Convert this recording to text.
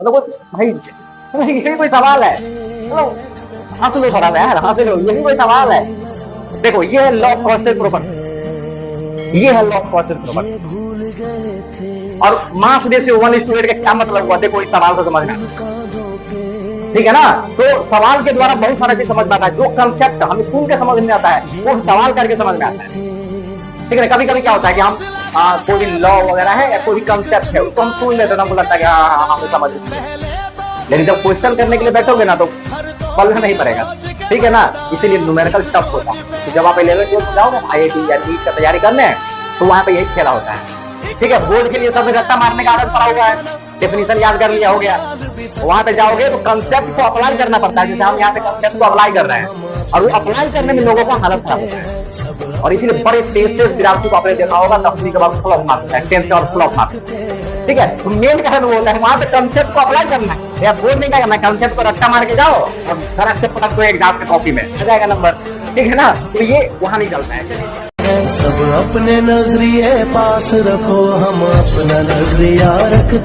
मतलब भाई ये कोई सवाल है? मतलब हंस लो थोड़ा सा यार, हंस लो, यही कोई सवाल है? देखो ये है लॉ ऑफ कांस्टेंट प्रोपर्टी, ये है लॉ ऑफ कांस्टेंट प्रोपर्टी। और मास रेशियो 1:8 का क्या मतलब हुआ? देखो इस सवाल को समझना, ठीक है ना? तो सवाल के द्वारा बहुत सारा चीज समझ में आता है। जो कंसेप्ट हमें सुन के समझ में आता है वो सवाल करके समझ में आता है, ठीक है ना? कभी कभी क्या होता है कि हम कोई भी लॉ वगैरह है या कोई भी कंसेप्ट है उसको हम सुन लेते हैं तो हमको लगता है कि हाँ हमें समझ में, लेकिन जब क्वेश्चन करने के लिए बैठोगे ना तो पढ़ना नहीं पड़ेगा, ठीक है ना? इसीलिए न्यूमेरिकल टफ होता है कि जब आप 11th 12th जाओगे IIT या नीट का तैयारी करने तो वहां पे यही खेला होता है, ठीक है? बोर्ड के लिए सब रट्टा मारने का आदत पड़ा हुआ है, डेफिनेशन याद कर लिया हो गया। वहां पे जाओगे तो कंसेप्ट को अप्लाई करना पड़ता है, जैसे हम यहाँ पे कंसेप्ट को अप्लाई कर रहे हैं और वो अप्लाई करने में लोगों का हालत खराब होता है। और इसीलिए बड़े तेज विद्यार्थी को आपने देखा होगा 10वीं के बाद फ्लॉप मारता है, 10th और फ्लॉप मारता है, ठीक है? तो मेन कारण वो होता है वहां पे कंसेप्ट को अप्लाई करना है या बोर्ड नहीं करना, कंसेप्ट को रट्टा मार के जाओ और धड़क से पलट को एग्जाम के कॉपी में आ जाएगा नंबर, ठीक है ना? तो ये वहां नहीं चलता है। चलिए सब अपने नजरिए पास रखो, हम अपना नजरिया रखते